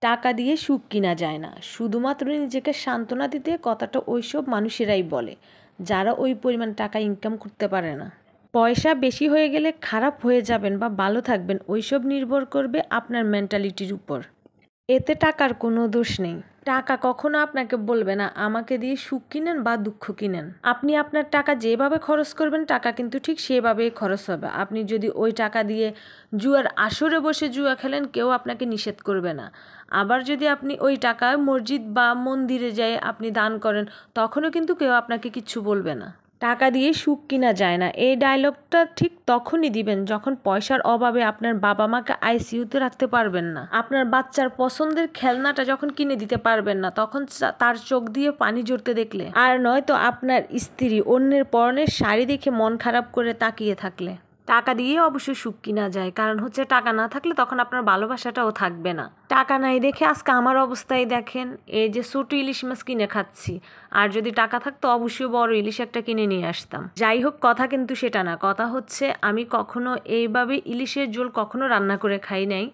টাকা দিয়ে সুখ কিনা যায় না। শুধুমাত্র নিজেকে সান্ত্বনা দিতে কথাটা ওইসব মানুষেরাই বলে যারা ওই পরিমাণ টাকা ইনকাম করতে পারে না। পয়সা বেশি হয়ে গেলে খারাপ হয়ে যাবেন বা ভালো থাকবেন ওইসব নির্ভর করবে আপনার মেন্টালিটির উপর। এতে টাকার কোনো দোষ নেই। টাকা কখনো আপনাকে বলবে না আমাকে দিয়ে সুখ কিনেন বা দুঃখ কিনেন। আপনি আপনার টাকা যেভাবে খরচ করবেন টাকা কিন্তু ঠিক সেভাবেই খরচ হবে। আপনি যদি ওই টাকা দিয়ে জুয়ার আসরে বসে জুয়া খেলেন কেউ আপনাকে নিষেধ করবে না। আবার যদি আপনি ওই টাকা মসজিদ বা মন্দিরে যেয়ে আপনি দান করেন তখনও কিন্তু কেউ আপনাকে কিচ্ছু বলবে না। টাকা দিয়ে সুখ কিনা যায় না এই ডায়লগটা ঠিক তখনই দিবেন যখন পয়সার অভাবে আপনার বাবা মাকে আইসিইউতে রাখতে পারবেন না, আপনার বাচ্চার পছন্দের খেলনাটা যখন কিনে দিতে পারবেন না তখন তার চোখ দিয়ে পানি ঝরতে দেখলে, আর নয়তো আপনার স্ত্রী অন্যের পরনের শাড়ি দেখে মন খারাপ করে তাকিয়ে থাকলে। টাকা দিয়ে অবশ্যই সুখ কিনা যায়, কারণ হচ্ছে টাকা না থাকলে তখন আপনার ভালোবাসাটাও থাকবে না। টাকা নাই দেখে আজকে আমার অবস্থায় দেখেন, এই যে ছোট ইলিশ মাছ কিনে খাচ্ছি, আর যদি টাকা থাকতো অবশ্যই বড় ইলিশ একটা কিনে নিয়ে আসতাম। যাই হোক, কথা কিন্তু সেটা না, কথা হচ্ছে আমি কখনো এইভাবে ইলিশের ঝোল কখনো রান্না করে খাই নাই।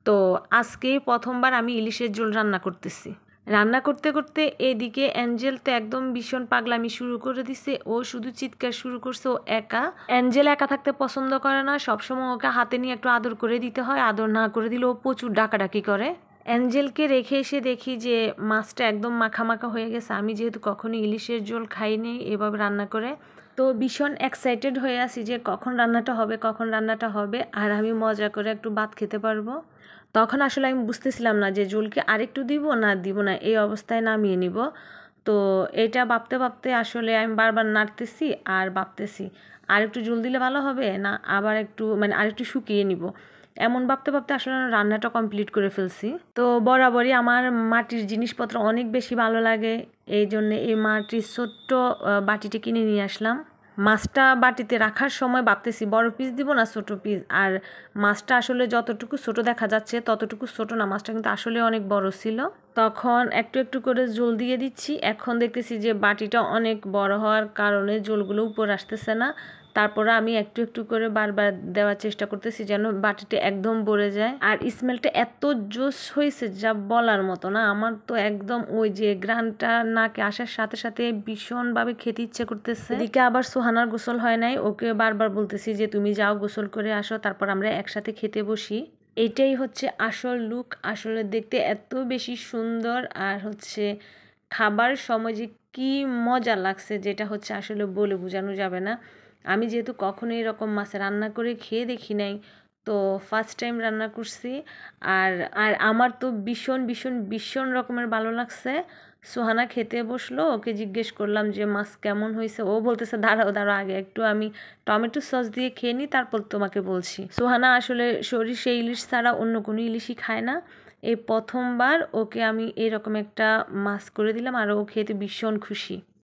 তো আজকে প্রথমবার আমি ইলিশের ঝোল রান্না করতেছি। রান্না করতে করতে এদিকে অ্যাঞ্জেল তো একদম ভীষণ পাগলামি শুরু করে দিছে। ও শুধু চিৎকার শুরু করছে। ও একা, অ্যাঞ্জেল একা থাকতে পছন্দ করে না, সবসময় ওকে হাতে নিয়ে একটু আদর করে দিতে হয়। আদর না করে দিলে ও প্রচুর ডাকাডাকি করে। অ্যাঞ্জেলকে রেখে এসে দেখি যে মাছটা একদম মাখা মাখা হয়ে গেছে। আমি যেহেতু কখনো ইলিশের ঝোল খাইনি এভাবে রান্না করে, তো ভীষণ এক্সাইটেড হয়ে আছি যে কখন রান্নাটা হবে, কখন রান্নাটা হবে, আর আমি মজা করে একটু ভাত খেতে পারবো। তখন আসলে আমি বুঝতেছিলাম না যে ঝোলকে আরেকটু দিব না, এই অবস্থায় নামিয়ে নিব। তো এটা ভাবতে ভাবতে আসলে আমি বারবার নাড়তেছি আর ভাবতেছি আরেকটু ঝোল দিলে ভালো হবে না আবার একটু আরেকটু শুকিয়ে নিব। এমন ভাবতে ভাবতে আসলে রান্নাটা কমপ্লিট করে ফেলছি। তো বরাবরই আমার মাটির জিনিসপত্র অনেক বেশি ভালো লাগে, এই জন্যে এই মাটির ছোট্ট বাটিটা কিনে নিয়ে আসলাম। মাছটা বাটিতে রাখার সময় ভাবতেছি বড় পিস দিব না ছোট পিস, আর মাছটা আসলে যতটুকু ছোট দেখা যাচ্ছে ততটুকু ছোট না, মাছটা কিন্তু আসলে অনেক বড় ছিল। তখন একটু একটু করে ঝোল দিয়ে দিচ্ছি। এখন দেখতেছি যে বাটিটা অনেক বড় হওয়ার কারণে ঝোলগুলো উপর আসতেছে না। তারপরে আমি একটু একটু করে বারবার দেওয়ার চেষ্টা করতেছি যেন বাটিটা একদম ভরে যায়। আর স্মেলটা এত জোস হয়েছে যা বলার মতো না। আমার তো একদম ওই যে গ্রানটা নাকে আসার সাথে সাথে ভীষণভাবে খেতে ইচ্ছে করতেছে। এদিকে আবার সোহানার গোসল হয় নাই, ওকে বারবার বলতেছি যে তুমি যাও গোসল করে আসো, তারপর আমরা একসাথে খেতে বসি। এটাই হচ্ছে আসল লুক। আসলে দেখতে এত বেশি সুন্দর, আর হচ্ছে খাবার সময় যে কি মজা লাগছে যেটা হচ্ছে আসলে বলে বোঝানো যাবে না। আমি যেহেতু কখনো এরকম মাছ রান্না করে খেয়ে দেখি নাই, তো ফার্স্ট টাইম রান্না করছি। আর আর আমার তো ভীষণ ভীষণ ভীষণ রকমের ভালো লাগছে। সোহানা খেতে বসলো, ওকে জিজ্ঞেস করলাম যে মাছ কেমন হয়েছে। ও বলতেছে দাঁড়াও দাঁড়াও আগে একটু আমি টমেটো সস দিয়ে খেয়ে নিই তারপর তোমাকে বলছি। সোহানা আসলে সরিষা ইলিশ ছাড়া অন্য কোনো ইলিশই খায় না। এই প্রথমবার ওকে আমি এরকম একটা মাছ করে দিলাম আর ও খেতে ভীষণ খুশি।